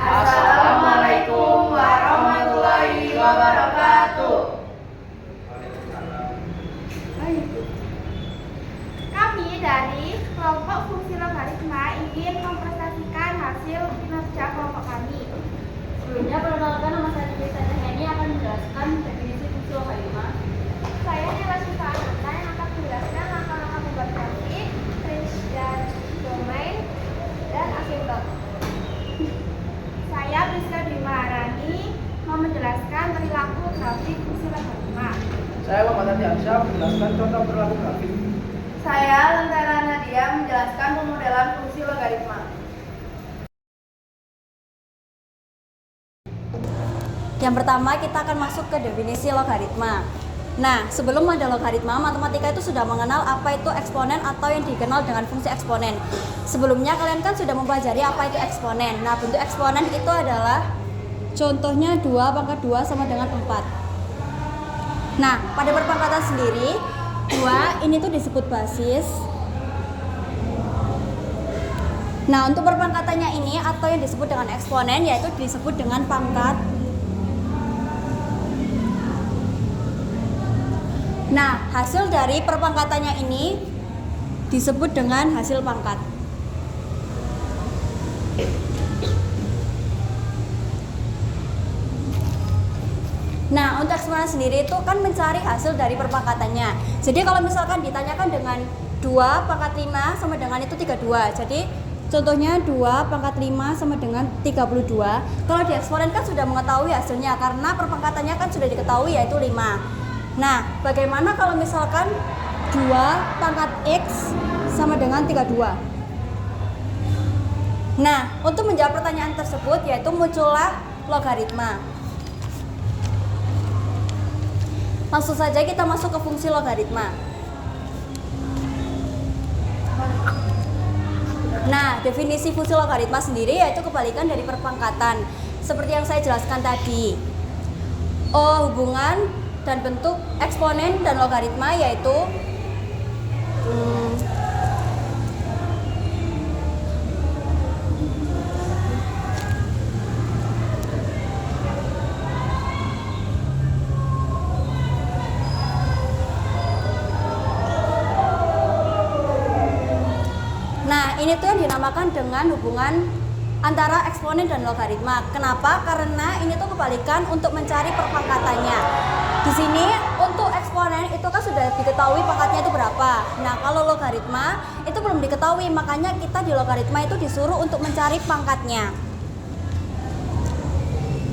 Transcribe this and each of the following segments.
Assalamualaikum warahmatullahi wabarakatuh. Kami dari kelompok fungsi logaritma ingin mempresentasikan hasil kinerja kelompok kami. Sebelumnya, perkenalkan, nama saya Dewi ini akan menjelaskan definisi fungsi logaritma. Saya Nila Syifa Ananta yang akan menjelaskan langkah-langkah membuat grafik, range dan domain, dan asimptot. Saya Priska Dwi Maharani mau menjelaskan perilaku grafik fungsi logaritma. Saya Muhammad Adi Arsyah menjelaskan contoh perilaku grafik. Saya Lentera Nadia menjelaskan pemodelan fungsi logaritma. Yang pertama, kita akan masuk ke definisi logaritma. Nah, sebelum ada logaritma, matematika itu sudah mengenal apa itu eksponen atau yang dikenal dengan fungsi eksponen. Sebelumnya kalian kan sudah mempelajari apa itu eksponen. Nah, bentuk eksponen itu adalah contohnya 2 pangkat 2 sama dengan 4. Nah, pada perpangkatan sendiri, 2 ini tuh disebut basis. Nah, untuk perpangkatannya ini atau yang disebut dengan eksponen yaitu disebut dengan pangkat. Nah, hasil dari perpangkatannya ini disebut dengan hasil pangkat. Nah, untuk eksponen sendiri itu kan mencari hasil dari perpangkatannya. Jadi kalau misalkan ditanyakan dengan 2 pangkat 5 sama dengan itu 32. Jadi contohnya 2 pangkat 5 sama dengan 32. Kalau di eksponen kan sudah mengetahui hasilnya karena perpangkatannya kan sudah diketahui yaitu 5. Nah, bagaimana kalau misalkan 2 pangkat X sama dengan 32? Nah, untuk menjawab pertanyaan tersebut yaitu muncullah logaritma. Langsung saja kita masuk ke fungsi logaritma. Nah, definisi fungsi logaritma sendiri yaitu kebalikan dari perpangkatan. Seperti yang saya jelaskan tadi. Hubungan dan bentuk eksponen dan logaritma yaitu nah, ini tuh yang dinamakan dengan hubungan antara eksponen dan logaritma. Kenapa? Karena ini tuh kebalikan untuk mencari perpangkatannya. Di sini untuk eksponen itu kan sudah diketahui pangkatnya itu berapa. Nah, kalau logaritma itu belum diketahui, makanya kita di logaritma itu disuruh untuk mencari pangkatnya.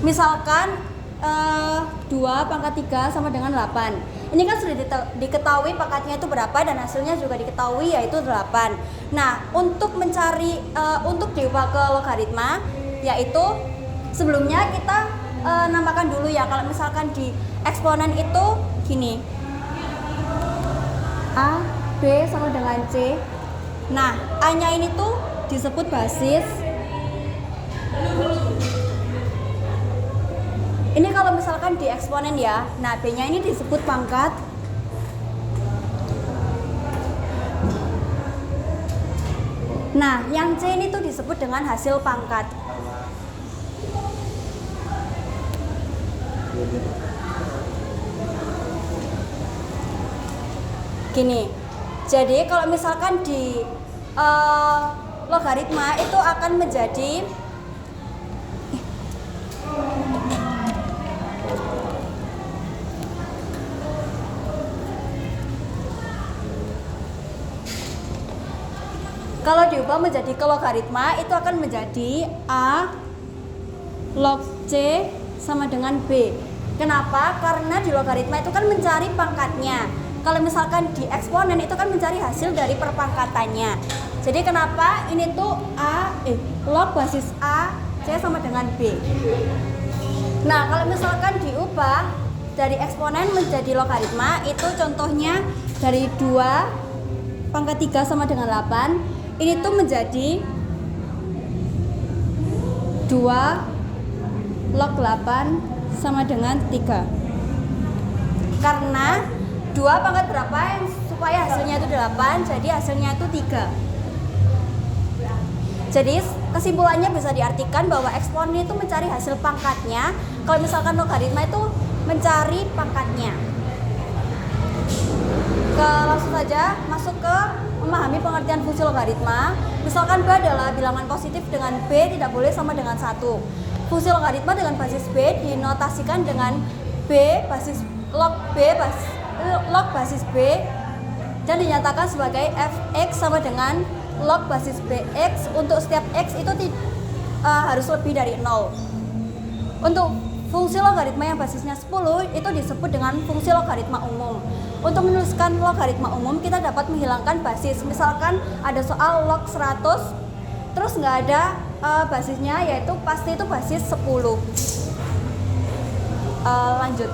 Misalkan 2 pangkat 3 sama dengan 8. Ini kan sudah diketahui pangkatnya itu berapa dan hasilnya juga diketahui yaitu 8. Nah, untuk mencari untuk diubah ke logaritma yaitu sebelumnya kita namakan dulu ya. Kalau misalkan di eksponen itu gini, A, B sama dengan C. Nah, A-nya ini tuh disebut basis. Ini kalau misalkan di eksponen ya. Nah, B-nya ini disebut pangkat. Nah, yang C ini tuh disebut dengan hasil pangkat. Gini, jadi kalau misalkan di logaritma itu akan menjadi kalau diubah menjadi ke logaritma itu akan menjadi A log C sama dengan B. Kenapa? Karena di logaritma itu kan mencari pangkatnya. Kalau misalkan di eksponen itu kan mencari hasil dari perpangkatannya. Jadi kenapa ini tuh log basis A C sama dengan B. Nah, kalau misalkan diubah dari eksponen menjadi logaritma itu contohnya dari 2 pangkat 3 sama dengan 8. Ini tuh menjadi 2 log 8 sama dengan 3. Karena 2 pangkat berapa yang supaya hasilnya itu 8, jadi hasilnya itu 3. Jadi kesimpulannya bisa diartikan bahwa eksponen itu mencari hasil pangkatnya, kalau misalkan logaritma itu mencari pangkatnya. Langsung saja masuk ke memahami pengertian fungsi logaritma. Misalkan B adalah bilangan positif dengan B tidak boleh sama dengan 1. Fungsi logaritma dengan basis B dinotasikan dengan log basis B dan dinyatakan sebagai fx sama dengan log basis bx untuk setiap x itu harus lebih dari 0. Untuk fungsi logaritma yang basisnya 10 itu disebut dengan fungsi logaritma umum. Untuk menuliskan logaritma umum kita dapat menghilangkan basis. Misalkan ada soal log 100 terus nggak ada basisnya, yaitu pasti itu basis 10. Lanjut.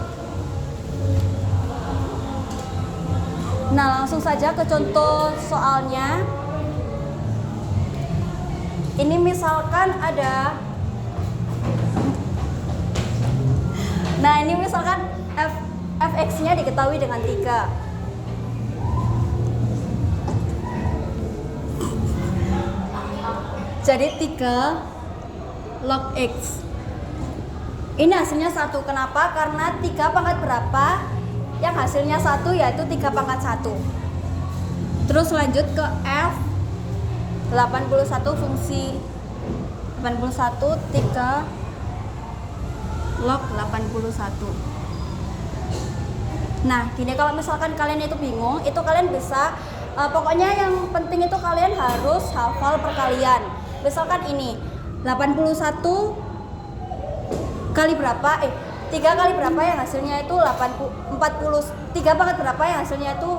Nah, langsung saja ke contoh soalnya. Ini misalkan ada, nah ini misalkan fx-nya diketahui dengan 3. Jadi 3 log x. Ini hasilnya 1. Kenapa? Karena 3 pangkat berapa? Yang hasilnya 1 yaitu 3 pangkat 1. Terus lanjut ke f 81 fungsi 81 3 log 81. Nah, gini, kalau misalkan kalian itu bingung, itu kalian bisa pokoknya yang penting itu kalian harus hafal perkalian. Misalkan ini 81 kali berapa? 3 kali berapa yang hasilnya itu 40 3 pangkat berapa yang hasilnya itu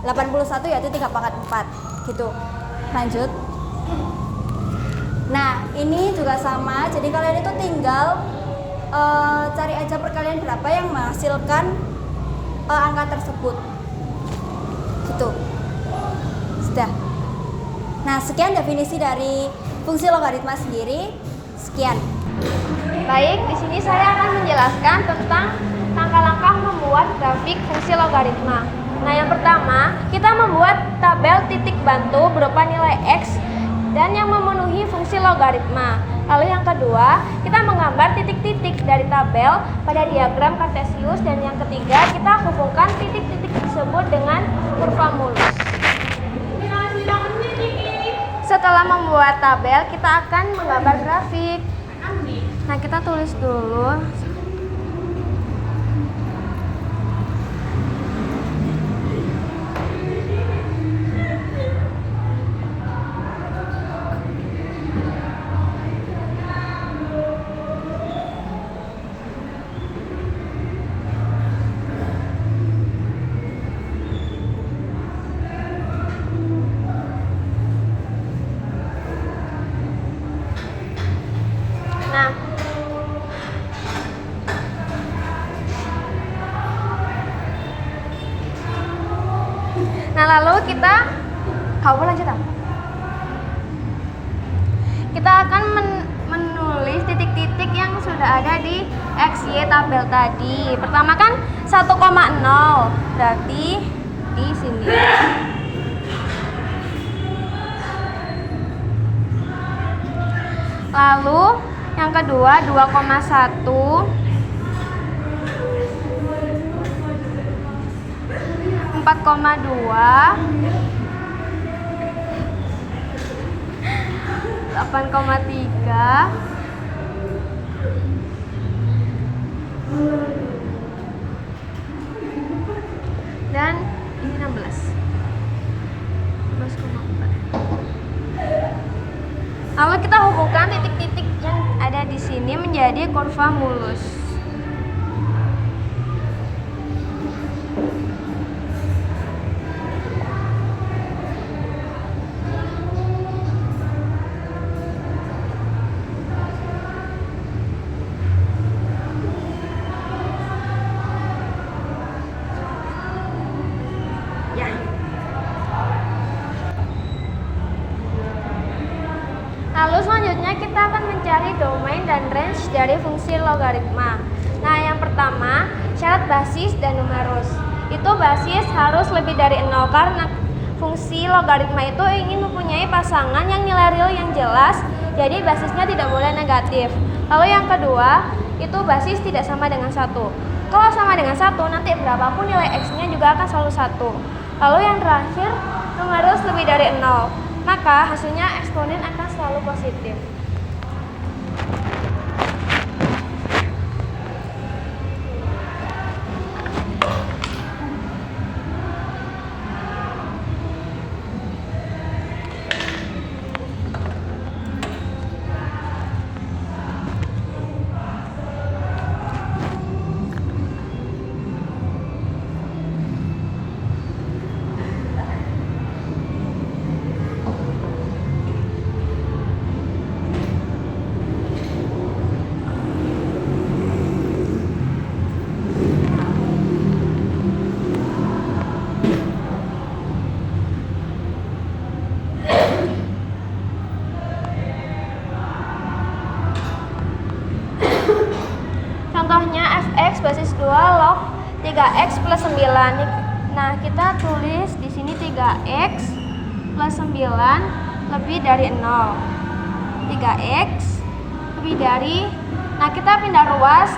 81 yaitu 3 pangkat 4 gitu. Lanjut. Nah, ini juga sama. Jadi kalian itu tinggal cari aja perkalian berapa yang menghasilkan angka tersebut. Gitu. Sudah. Nah, sekian definisi dari fungsi logaritma sendiri. Sekian. Baik, di sini saya akan menjelaskan tentang langkah-langkah membuat grafik fungsi logaritma. Nah, yang pertama, kita membuat tabel titik bantu berupa nilai X dan yang memenuhi fungsi logaritma. Lalu yang kedua, kita menggambar titik-titik dari tabel pada diagram kartesius, dan yang ketiga, kita hubungkan titik-titik tersebut dengan kurva mulus. Setelah membuat tabel, kita akan menggambar grafik. Nah, kita tulis dulu. Nah, lalu kita akan menulis titik-titik yang sudah ada di XY tabel tadi. Pertama kan 1,0, berarti di sini. Lalu yang kedua 2,1, 4,2, 8,3, dan ini 16,4. Lalu kita hubungkan titik-titik yang ada di sini menjadi kurva mulus. Lalu selanjutnya kita akan mencari domain dan range dari fungsi logaritma. Nah, yang pertama, syarat basis dan numerus. Itu basis harus lebih dari 0, fungsi logaritma itu ingin mempunyai pasangan yang nilai real yang jelas, jadi basisnya tidak boleh negatif. Lalu yang kedua, itu basis tidak sama dengan 1. Kalau sama dengan 1, nanti berapapun nilai X-nya juga akan selalu 1. Lalu yang terakhir, numerus lebih dari 0, maka hasilnya eksponen akan selalu positif. Contohnya fx basis 2 log 3x plus 9. Nah, kita tulis di sini 3x plus 9 lebih dari 0. 3x lebih dari, nah kita pindah ruas,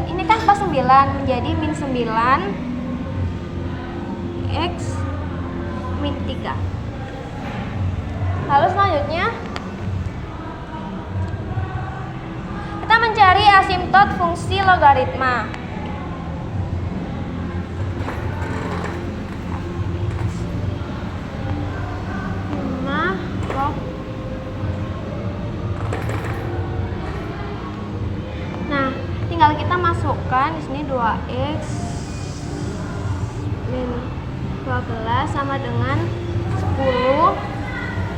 ini kan plus 9 menjadi min 9 x min 3. Lalu selanjutnya kita mencari asimtot fungsi logaritma. Nah, tinggal kita masukkan di sini 2x min 12 sama dengan 10,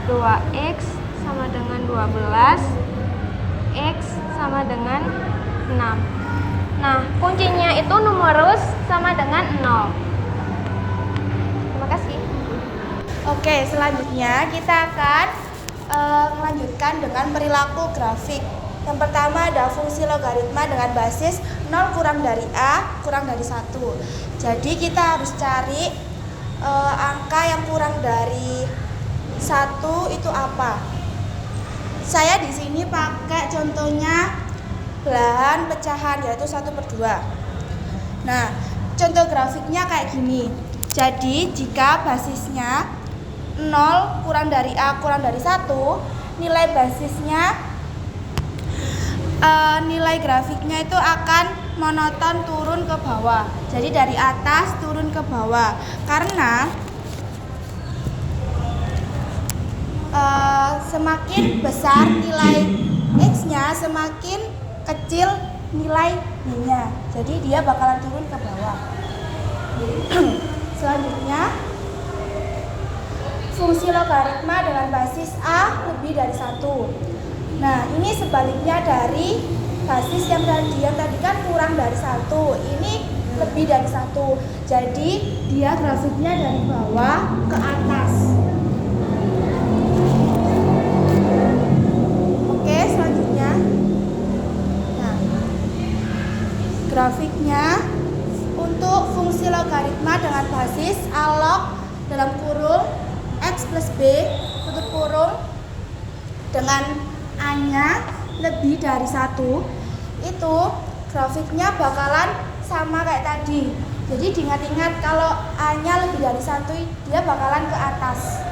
2x sama dengan 12, x sama dengan 6. Nah, kuncinya itu numerus sama dengan 0. Terima kasih. Oke, selanjutnya kita akan melanjutkan dengan perilaku grafik. Yang pertama ada fungsi logaritma dengan basis 0 kurang dari A kurang dari 1. Jadi kita harus cari angka yang kurang dari 1 itu apa. Saya di sini pakai contohnya belahan pecahan, yaitu 1/2. Nah, contoh grafiknya kayak gini. Jadi jika basisnya 0 kurang dari A kurang dari 1, nilai basisnya nilai grafiknya itu akan monoton turun ke bawah. Jadi dari atas turun ke bawah. Karena semakin besar nilai X-nya, semakin kecil nilai Y-nya. Jadi dia bakalan turun ke bawah. Selanjutnya, fungsi logaritma dengan basis A lebih dari 1. Nah, ini sebaliknya dari basis yang tadi kan kurang dari 1. Ini lebih dari 1. Jadi dia grafiknya dari bawah ke atas. Oke, selanjutnya. Nah, grafiknya untuk fungsi logaritma dengan basis A log dalam kurung X plus B tutup kurung dengan A-nya lebih dari 1, itu grafiknya bakalan sama kayak tadi. Jadi diingat-ingat kalau A-nya lebih dari 1, dia bakalan ke atas.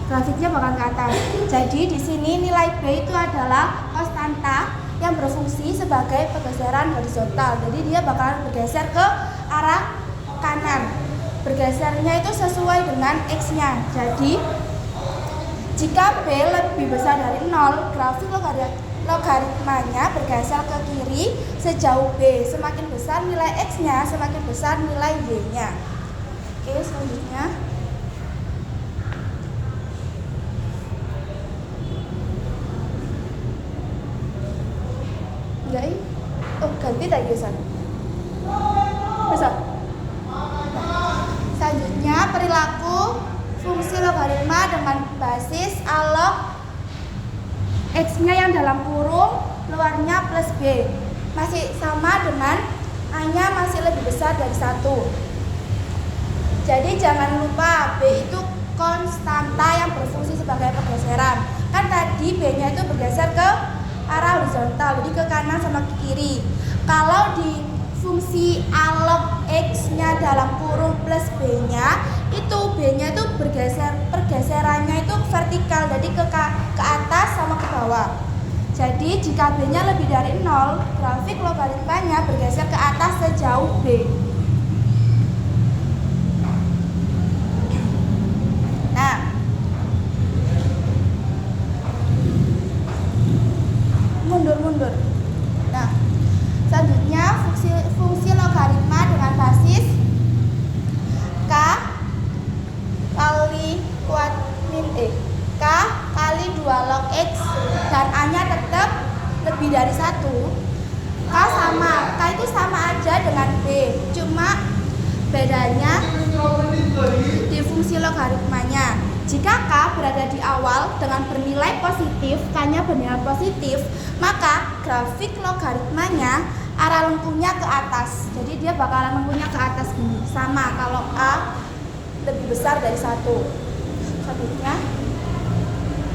Grafiknya bakalan ke atas. Jadi di sini nilai B itu adalah konstanta yang berfungsi sebagai pergeseran horizontal. Jadi dia bakalan bergeser ke arah kanan. Bergesernya itu sesuai dengan X-nya. Jadi jika B lebih besar dari 0, grafik logaritmanya bergeser ke kiri sejauh B. Semakin besar nilai X-nya, semakin besar nilai Y-nya. Oke, selanjutnya. Enggak, ganti tadi besar. Besar. Selanjutnya, perilaku fungsi logaritma dengan basis A log X-nya yang dalam kurung luarnya plus B masih sama dengan A-nya masih lebih besar dari 1. Jadi jangan lupa B itu konstanta yang berfungsi sebagai pergeseran. Kan tadi B-nya itu bergeser ke arah horizontal, jadi ke kanan sama ke kiri. Kalau di fungsi A log X-nya dalam kurung plus B-nya, itu B-nya itu pergeserannya itu vertikal, jadi ke atas sama ke bawah. Jadi jika B-nya lebih dari 0, grafik logaritmanya bergeser ke atas sejauh B. Nah, mundur. Nah, selanjutnya fungsi logaritma dengan basis K kali kuat min K kali 2 log X dan A-nya tetap lebih dari 1. K itu sama aja dengan B, cuma bedanya di fungsi logaritmanya. Jika K berada di awal dengan bernilai positif, K-nya bernilai positif, maka grafik logaritmanya arah lengkungnya ke atas. Jadi dia bakalan lengkungnya ke atas gini. Sama kalau A lebih besar dari 1. Selanjutnya.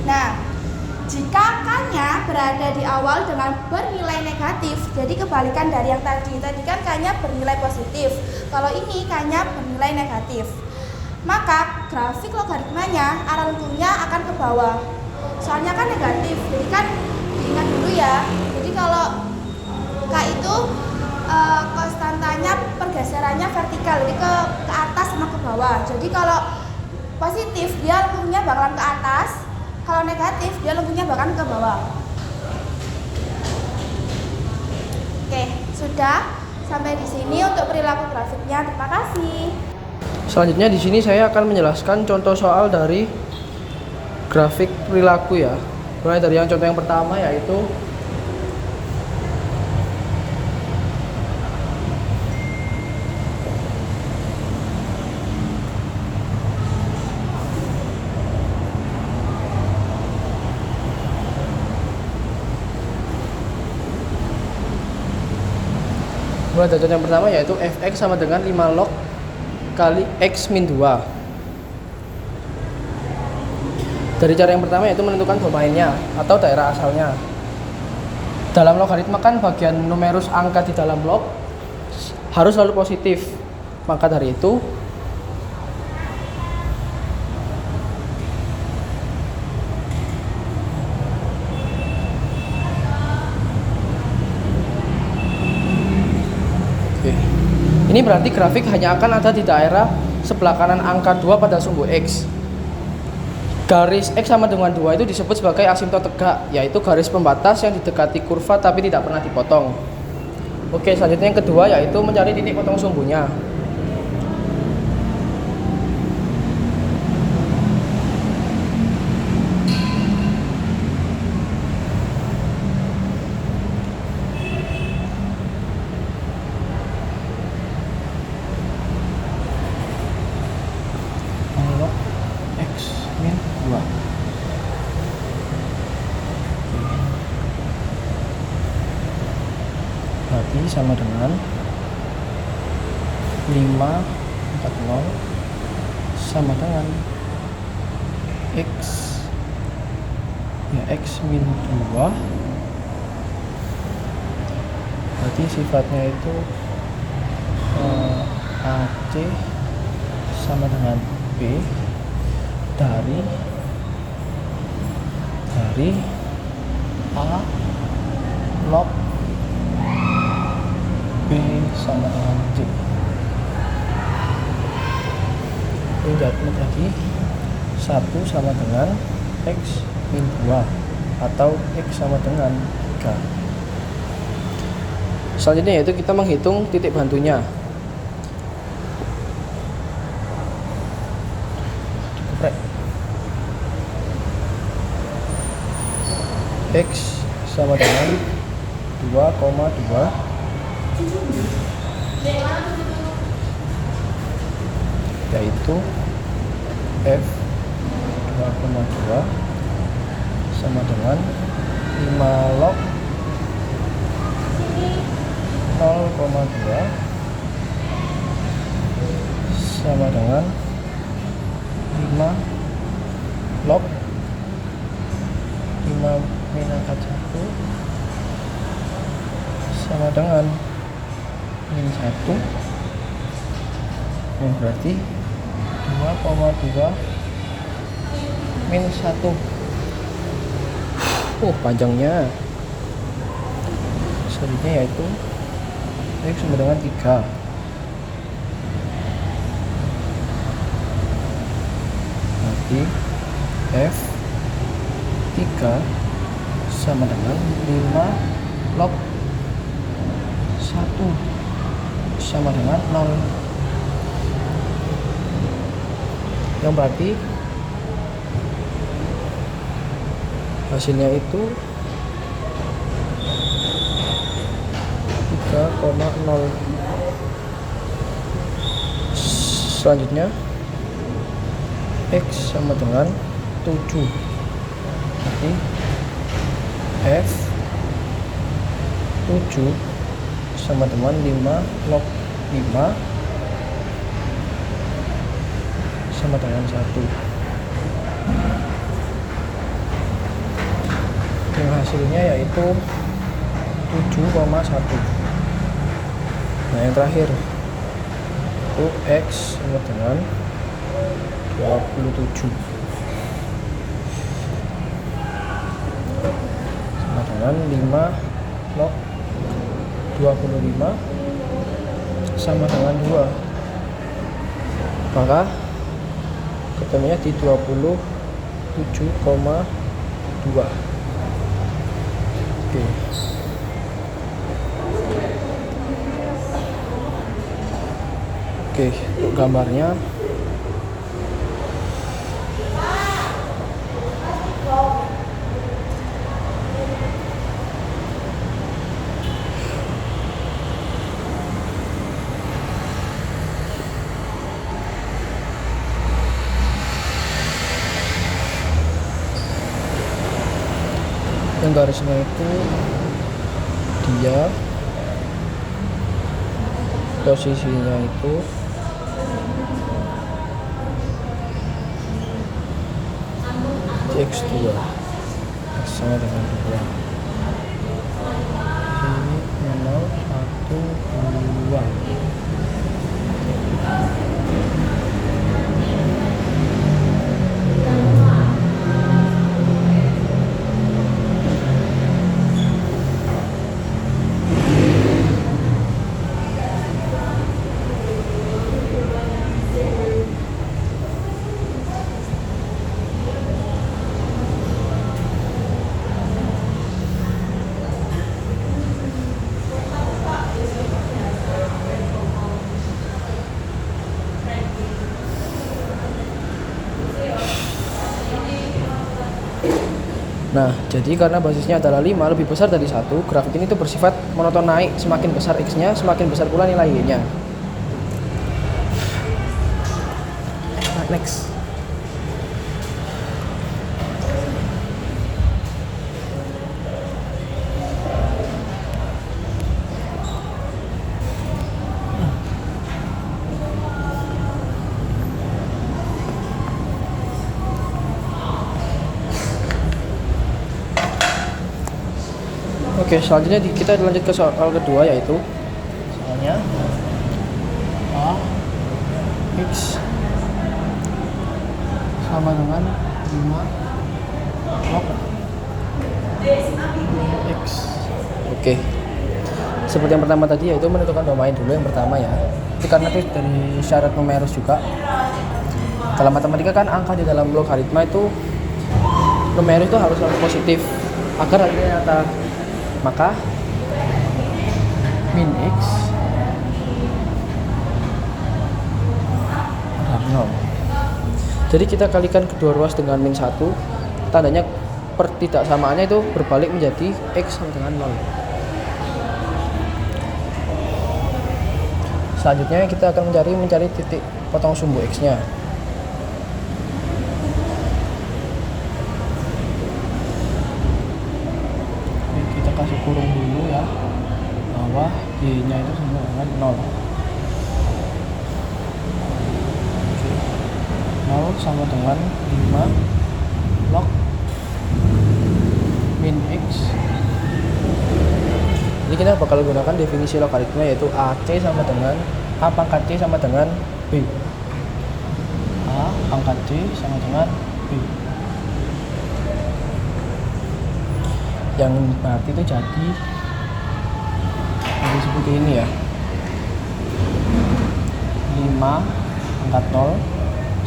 Nah, jika K-nya berada di awal dengan bernilai negatif, jadi kebalikan dari yang tadi. Tadi kan K-nya bernilai positif. Kalau ini K-nya bernilai negatif. Maka grafik logaritmanya arah lengkungnya akan ke bawah. Soalnya kan negatif. Jadi kan diingat dulu ya. Jadi kalau K itu konstantanya pergeserannya vertikal, jadi ke atas sama ke bawah. Jadi kalau positif dia lengkungnya bakalan ke atas, kalau negatif dia lengkungnya bakalan ke bawah. Oke, sudah sampai di sini untuk perilaku grafiknya. Terima kasih. Selanjutnya di sini saya akan menjelaskan contoh soal dari grafik perilaku ya. Mulai dari yang contoh yang pertama yaitu fx sama dengan 5 log kali x min 2. Dari cara yang pertama yaitu menentukan domainnya atau daerah asalnya. Dalam logaritma kan bagian numerus angka di dalam log harus selalu positif. Maka dari itu ini berarti grafik hanya akan ada di daerah sebelah kanan angka 2 pada sumbu X. Garis X sama dengan 2 itu disebut sebagai asimptot tegak, yaitu garis pembatas yang didekati kurva tapi tidak pernah dipotong. Oke, selanjutnya yang kedua yaitu mencari titik potong sumbunya. Berarti sama dengan 540 sama dengan X ya X min 2. Berarti sifatnya itu AC sama dengan B dari A log B sama dengan J. Ini dapat lagi 1 sama dengan X min 2 atau X sama dengan 3. Selanjutnya yaitu kita menghitung titik bantunya. X sama dengan 2,2 yaitu F 2,2 sama dengan 5 log 0,2 sama dengan 5 log 5 min akad 1 sama dengan min 1, yang berarti 2,2 min 1. Panjangnya selanjutnya yaitu X sama dengan 3. Berarti F 3 sama dengan 5 log 1 sama dengan 0, yang berarti hasilnya itu 3,0. Selanjutnya X sama dengan 7. Jadi F 7 sama dengan 5 log 5 sama dengan 1. Yang hasilnya yaitu 7,1. Nah, yang terakhir itu X sama dengan 27 sama dengan 5 log 25 sama dengan 2, maka ketemunya di 27,2. Oke. Oke, untuk gambarnya yang garisnya itu dia posisinya itu di X2, X sama dengan 2, ini 0, 1, 2. Nah, jadi karena basisnya adalah 5 lebih besar dari 1, grafik ini tuh bersifat monoton naik, semakin besar X-nya, semakin besar pula nilai Y-nya. Next. Oke, selanjutnya kita lanjut ke soal kedua, yaitu soalnya A X sama dengan 5 log X. Oke, seperti yang pertama tadi, yaitu menentukan domain dulu yang pertama ya. Itu karena itu dari syarat numerus juga. Dalam matematika kan angka di dalam logaritma itu numerus itu harus selalu positif agar hasilnya nyata. Maka min X adalah 0. Jadi kita kalikan kedua ruas dengan min 1, tandanya pertidaksamaannya itu berbalik menjadi X sama dengan 0. Selanjutnya kita akan mencari titik potong sumbu X-nya. Kasih kurung dulu ya, bahwa Y-nya itu sama dengan 0. 0 sama dengan 5 log min X. Jadi kita bakal gunakan definisi logaritma, yaitu AC sama dengan A pangkat C sama dengan B. A pangkat C sama dengan B. Yang berarti itu jadi seperti ini ya. 5 pangkat 0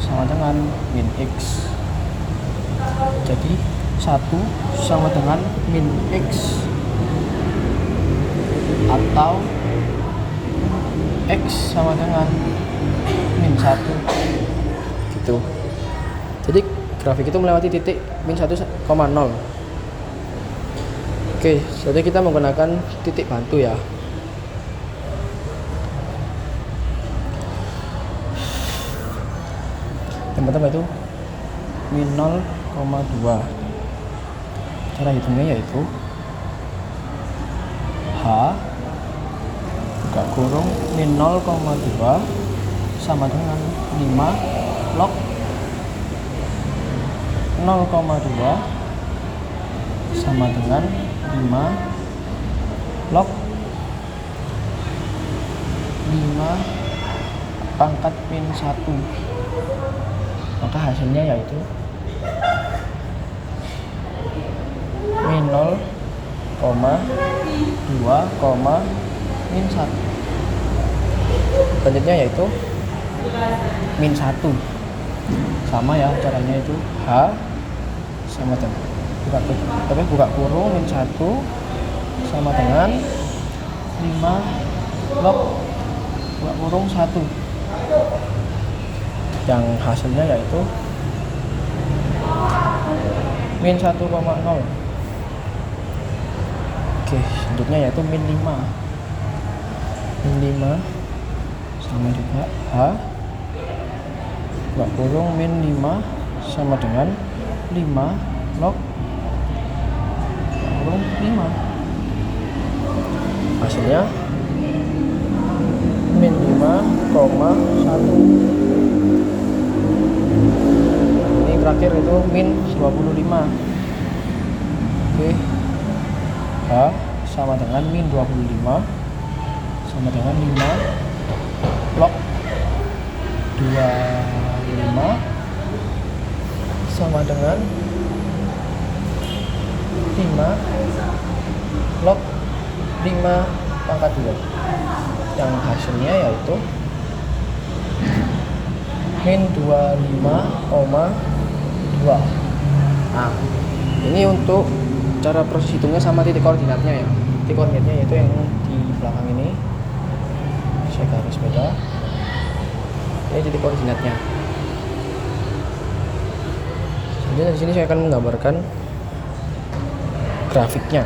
sama dengan min X. Jadi 1 sama dengan min X, atau X sama dengan min 1 gitu. Jadi grafik itu melewati titik min 1,0. Oke, jadi kita menggunakan titik bantu ya. Yang pertama itu min 0,2. Cara hitungnya yaitu H buka kurung min 0,2 sama dengan 5 log 0,2 sama dengan 5 log 5 pangkat min 1. Maka hasilnya yaitu min 0,2, min 1. Selanjutnya yaitu min 1. Sama ya caranya, itu H sama dengan buka kurung min 1 sama dengan 5 log buka kurung 1. Yang hasilnya yaitu min 1,0. Oke, selanjutnya yaitu min 5. Min 5 sama juga H buka kurung min 5 sama dengan 5 log buka kurung 5. Hasilnya min 5,1. Ini terakhir itu min 25. Oke, H sama dengan min 25 sama dengan 5 log 25 sama dengan 5 log 5 pangkat 2. Yang hasilnya yaitu min 25,2. Nah, ini untuk cara proses hitungnya sama titik koordinatnya ya. Titik koordinatnya yaitu yang di belakang ini. Saya garis beda. Ini titik koordinatnya. Jadi di sini saya akan menggambarkan grafiknya.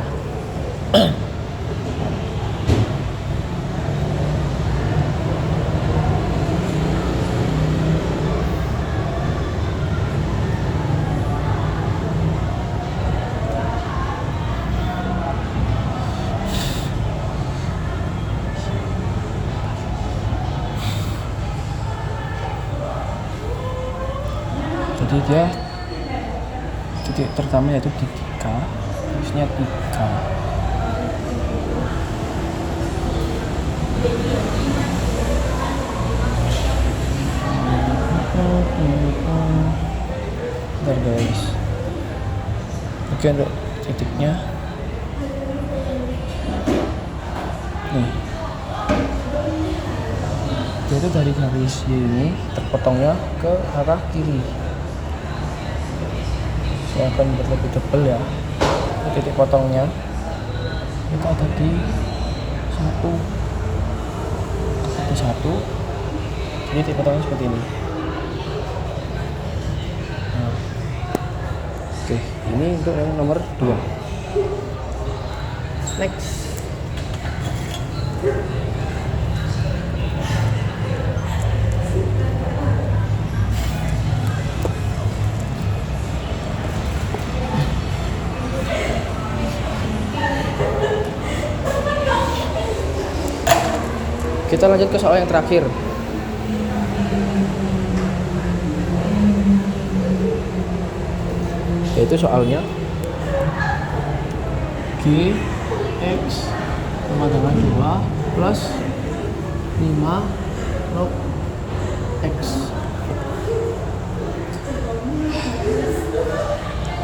Jadi dia titik pertama yaitu di 3, terusnya 3. Bentar guys. Oke, untuk titiknya nih, dia itu dari garis Y ini terpotongnya ke arah kiri. Saya akan buat lebih tebal ya. Ini titik potongnya itu ada di 1. Jadi titik potongnya seperti ini. Nah, oke, ini untuk yang nomor 2. Next. Kita lanjut ke soal yang terakhir. yaitu soalnya G X sama dengan 2 plus 5 log X.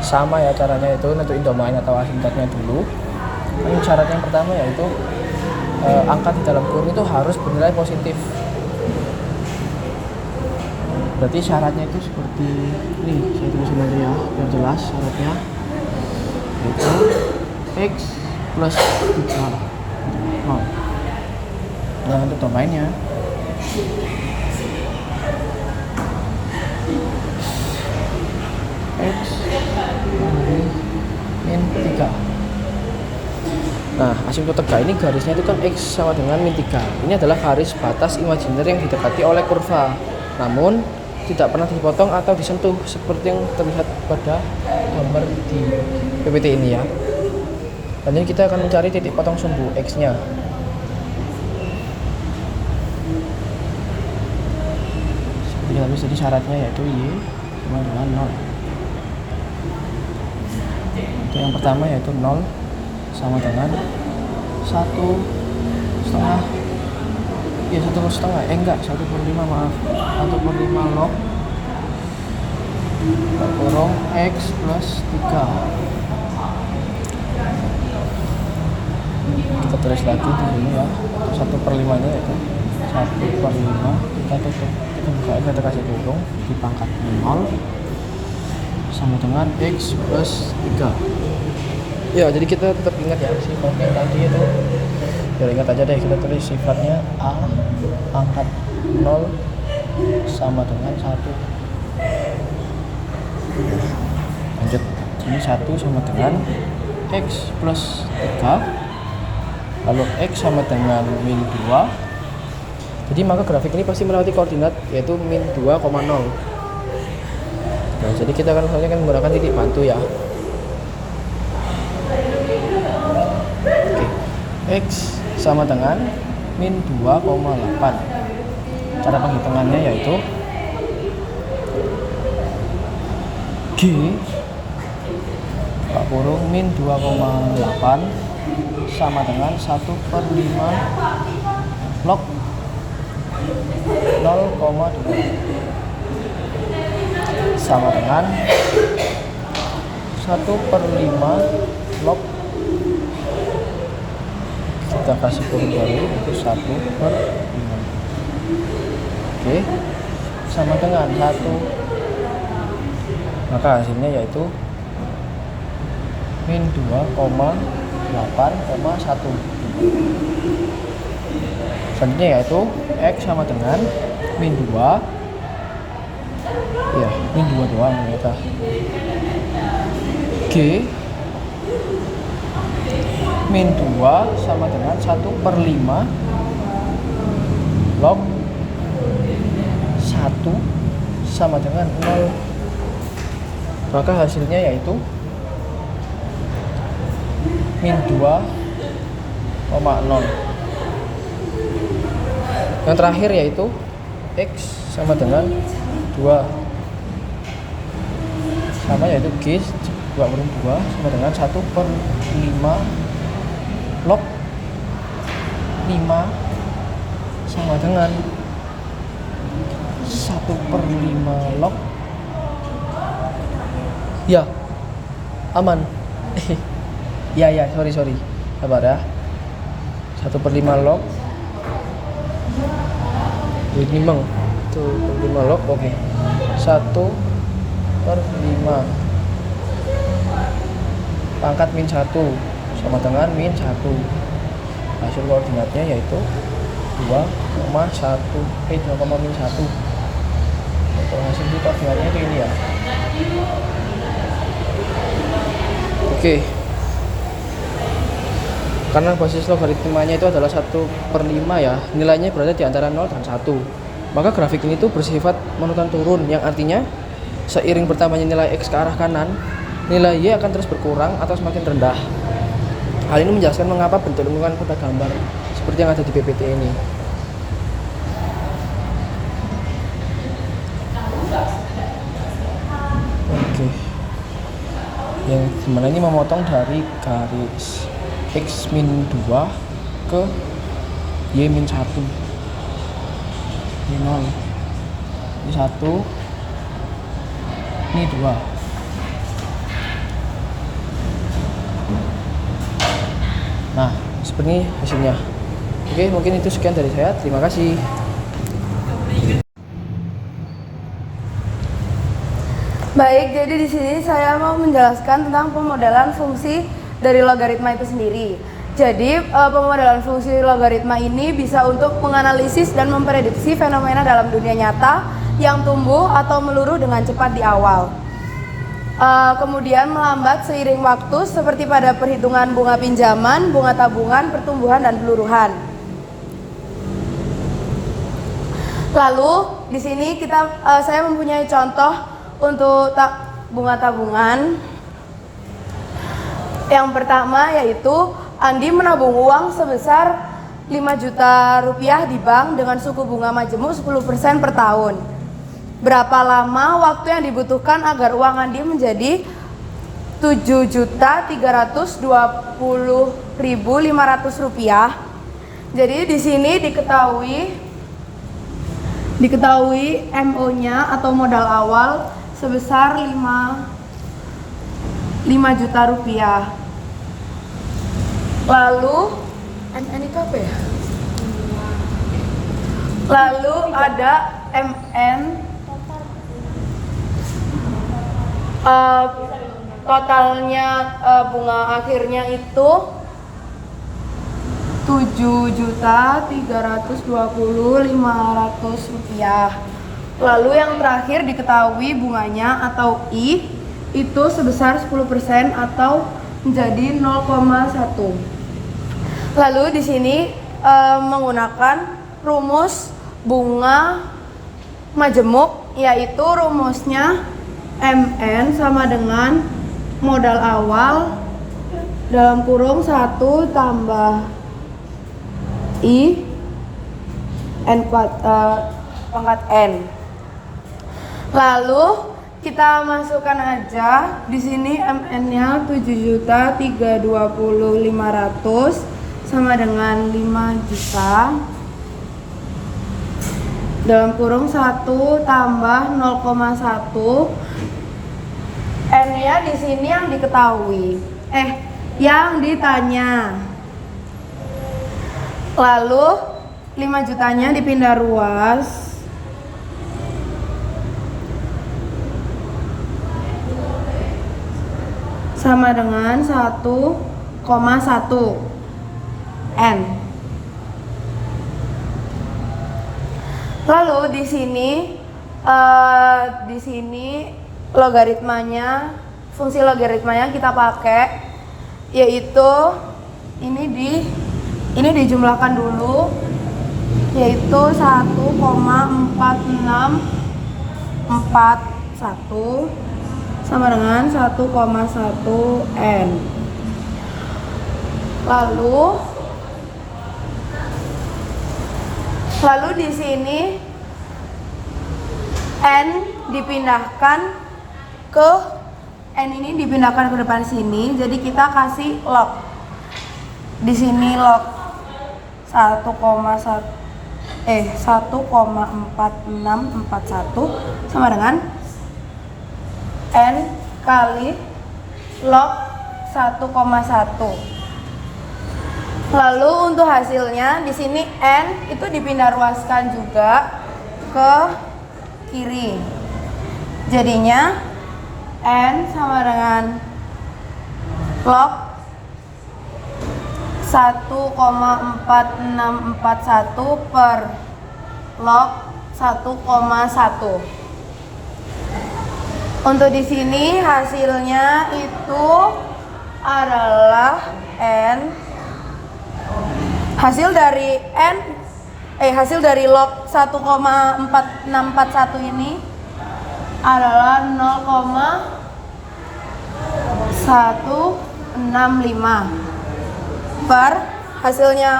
Sama ya caranya, itu nentuin domain atau asimptotnya dulu. Ini syarat yang pertama yaitu angka di dalam kurung itu harus bernilai positif. Berarti syaratnya itu seperti ini, saya tulisin aja ya biar jelas syaratnya, yaitu X plus 3 0. Nah, untuk domainnya X min 3. Nah, asimptot tegak ini garisnya itu kan X sama dengan min 3. Ini adalah garis batas imajiner yang didekati oleh kurva, namun tidak pernah dipotong atau disentuh seperti yang terlihat pada gambar di PPT ini ya. Dan ini kita akan mencari titik potong sumbu X-nya. Seperti yang tadi syaratnya yaitu Y sama dengan 0. Itu yang pertama yaitu 0 sama dengan 1/2. Ya 1/2, enggak 1/5, maaf, 1/5 log kurung X plus 3. Kita tulis lagi di sini ya, 1/5 nya yaitu 1/5, kita tutup, kita buka, kita kasih kurung di pangkat 0 sama dengan X plus 3. Ya, jadi kita tetap ingat ya sifatnya tadi itu. Biar ingat aja deh, kita tulis sifatnya A pangkat 0 sama dengan 1. Lanjut, ini 1 sama dengan X plus 3. Lalu X sama dengan min 2. Jadi maka grafik ini pasti melewati koordinat yaitu min 2,0. Nah, jadi kita akan misalnya kan menggunakan titik bantu ya. Oke. X sama dengan min 2,8. Cara penghitungannya yaitu G buka kurung min 2,8 sama dengan 1/5 log 0,2 sama dengan 1/5 log, kita kasih kurung baru itu 1/5. Oke, sama dengan 1, maka hasilnya yaitu min 2,8,1. Selanjutnya yaitu X sama dengan min 2, ya min 2 doang ternyata. G min 2 sama dengan 1/5 log 1 sama dengan 0. Maka hasilnya yaitu min 2,0. Yang terakhir yaitu X sama dengan 2, sama yaitu G 2/2 sama dengan 1/5 log 5 sama dengan 1/5 log, ya aman. ya sorry sabar ya. 1/5 log ini meng 1/5 log, oke. 1/5 pangkat min 1 sama dengan min 1. Hasil koordinatnya yaitu 2,1 min 1. Untuk hasil di koordinatnya itu ini ya. Oke. Karena basis logaritmanya itu adalah 1/5 ya, nilainya berada di antara 0 dan 1. Maka grafik ini tuh bersifat monoton turun, yang artinya seiring bertambahnya nilai X ke arah kanan, nilai Y akan terus berkurang atau semakin rendah. Hal ini menjelaskan mengapa bentuk lingkungan pada gambar seperti yang ada di PPT ini. Oke. Yang dimana ini memotong dari garis X min 2 ke Y min 1. Ini 0. Ini 1. Ini 2. Nah, seperti ini hasilnya. Oke, mungkin itu sekian dari saya. Terima kasih. Baik, jadi di sini saya mau menjelaskan tentang pemodelan fungsi dari logaritma itu sendiri. Jadi, pemodelan fungsi logaritma ini bisa untuk menganalisis dan memprediksi fenomena dalam dunia nyata yang tumbuh atau meluruh dengan cepat di awal. Kemudian melambat seiring waktu seperti pada perhitungan bunga pinjaman, bunga tabungan, pertumbuhan, dan peluruhan. Lalu di sini saya mempunyai contoh untuk bunga tabungan. Yang pertama yaitu Andi menabung uang sebesar 5 juta rupiah di bank dengan suku bunga majemuk 10% per tahun. Berapa lama waktu yang dibutuhkan agar uang Andi menjadi 7.320.500 rupiah? Jadi di sini diketahui MO-nya atau modal awal sebesar 5 juta rupiah. Lalu MN itu apa ya? Lalu ada MN, totalnya bunga akhirnya itu 7.320.500 rupiah. Lalu yang terakhir diketahui bunganya atau I itu sebesar 10% atau menjadi 0,1. Lalu di sini menggunakan rumus bunga majemuk, yaitu rumusnya MN sama dengan modal awal dalam kurung 1 tambah I N pangkat N. Lalu kita masukkan aja di sini MN-nya 7.320.500 sama dengan 5 juta dalam kurung 1 tambah 0,1. N-nya di sini yang diketahui, yang ditanya. Lalu 5 jutanya dipindah ruas sama dengan 1,1 N. Lalu di sini logaritmanya, fungsi logaritmanya kita pakai, yaitu ini dijumlahkan dulu, yaitu 1,4641 sama dengan 1,1 N. Lalu di sini N dipindahkan ke N ini dipindahkan ke depan sini, jadi kita kasih log. Di sini log 1,4641 sama dengan N kali log 1,1. Lalu untuk hasilnya di sini N itu dipindah ruaskan juga ke kiri. Jadinya N sama dengan log 1,4641 per log 1,1. Untuk di sini hasilnya itu adalah N. Hasil dari log 1,4641 ini adalah 0,165 per hasilnya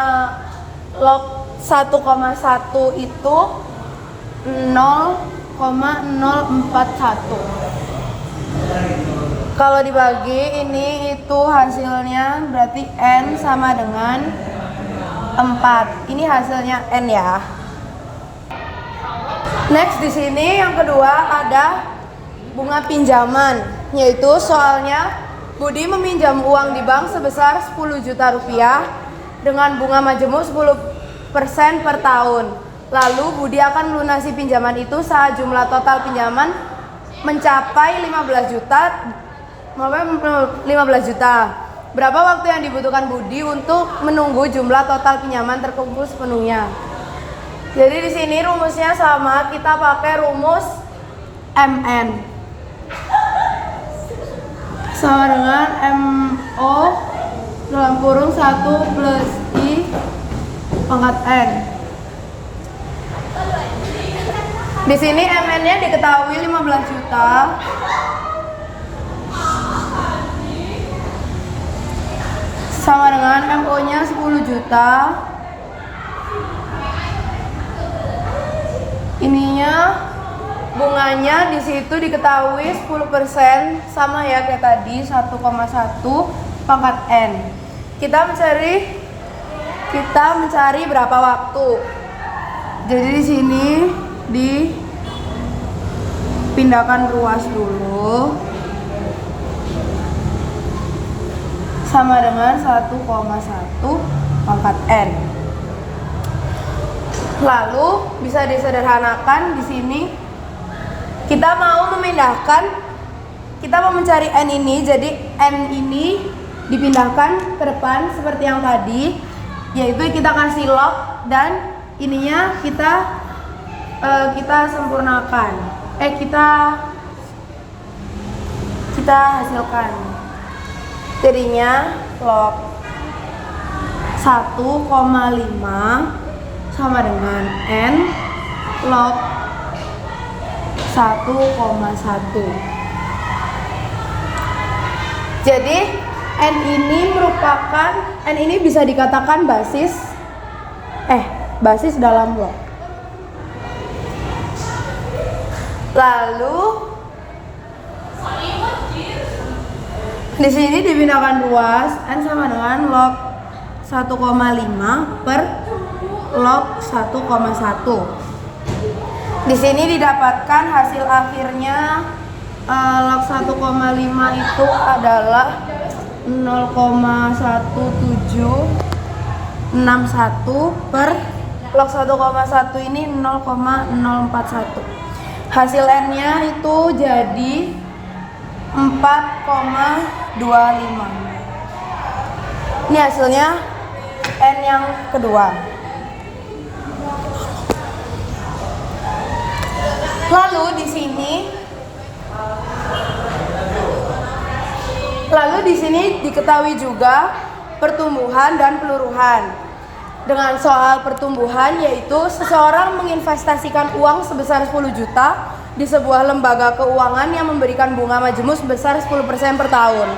log 1,1 itu 0,041. Kalau dibagi ini itu hasilnya berarti N sama dengan 4. Ini hasilnya N ya. Next di sini yang kedua ada bunga pinjaman, yaitu soalnya Budi meminjam uang di bank sebesar 10 juta rupiah dengan bunga majemuk 10% per tahun. Lalu Budi akan melunasi pinjaman itu saat jumlah total pinjaman mencapai 15 juta. Berapa waktu yang dibutuhkan Budi untuk menunggu jumlah total pinjaman terkumpul sepenuhnya? Jadi di sini rumusnya sama, kita pakai rumus MN sama dengan MO dalam kurung 1 plus I pangkat N. Di sini MN-nya diketahui 15 juta. Sama dengan MO-nya 10 juta. Ininya bunganya di situ diketahui 10% sama ya kayak tadi 1,1 pangkat N. Kita mencari berapa waktu. Jadi di sini dipindahkan ruas dulu. Sama dengan 1,1 pangkat N. Lalu bisa disederhanakan di sini kita mau mencari N ini, jadi N ini dipindahkan ke depan seperti yang tadi, yaitu kita kasih log dan ininya kita sempurnakan. Kita hasilkan. Jadinya log 1,5 sama dengan N log 1,1. Jadi N ini bisa dikatakan basis dalam log. Lalu di sini dipindahkan ruas, N sama dengan log 1,5 per log 1,1. Di sini didapatkan hasil akhirnya log 1,5 itu adalah 0,1761 per log 1,1 ini 0,041. Hasil N-nya itu jadi 4,25. Ini hasilnya N yang kedua. Lalu di sini diketahui juga pertumbuhan dan peluruhan. Dengan soal pertumbuhan, yaitu seseorang menginvestasikan uang sebesar 10 juta di sebuah lembaga keuangan yang memberikan bunga majemuk sebesar 10% per tahun.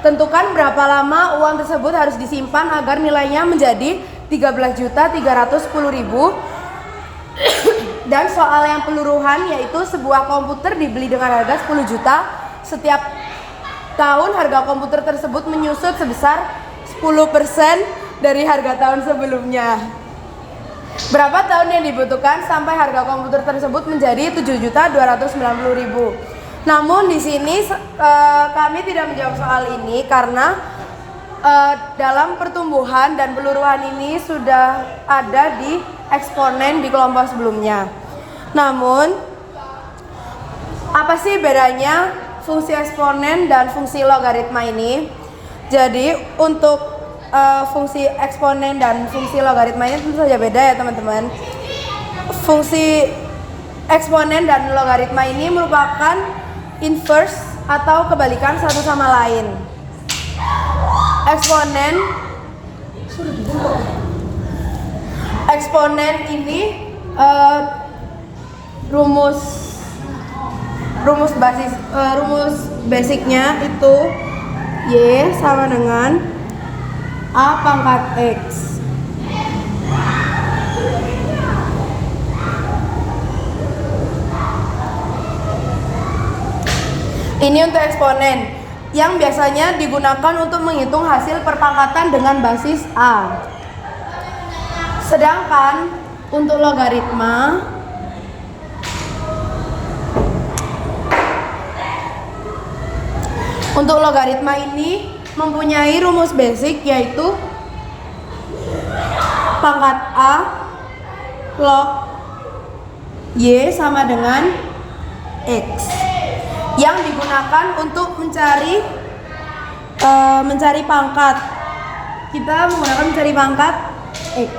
Tentukan berapa lama uang tersebut harus disimpan agar nilainya menjadi 13.310.000. Dan soal yang peluruhan, yaitu sebuah komputer dibeli dengan harga 10 juta. Setiap tahun harga komputer tersebut menyusut sebesar 10% dari harga tahun sebelumnya. Berapa tahun yang dibutuhkan sampai harga komputer tersebut menjadi 7.290.000? Namun di sini kami tidak menjawab soal ini karena dalam pertumbuhan dan peluruhan ini sudah ada di eksponen di kelompok sebelumnya. Namun apa sih bedanya fungsi eksponen dan fungsi logaritma ini? Jadi untuk fungsi eksponen dan fungsi logaritma ini tentu saja beda ya teman-teman. Fungsi eksponen dan logaritma ini merupakan inverse atau kebalikan satu sama lain. Eksponen ini rumus basicnya itu Y sama dengan A pangkat X. Ini untuk eksponen. yang biasanya digunakan untuk menghitung hasil perpangkatan dengan basis A. Sedangkan untuk logaritma ini mempunyai rumus basic, yaitu pangkat A log Y sama dengan X, yang digunakan untuk mencari pangkat. Kita menggunakan mencari pangkat X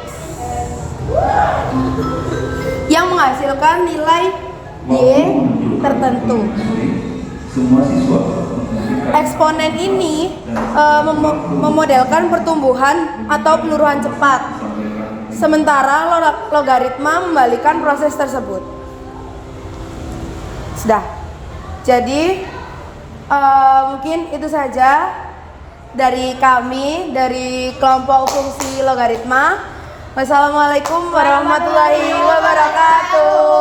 yang menghasilkan nilai Y tertentu. Eksponen ini memodelkan pertumbuhan atau peluruhan cepat, sementara logaritma membalikan proses tersebut. Sudah. Jadi mungkin itu saja dari kami, dari kelompok fungsi logaritma. Wassalamualaikum warahmatullahi wabarakatuh.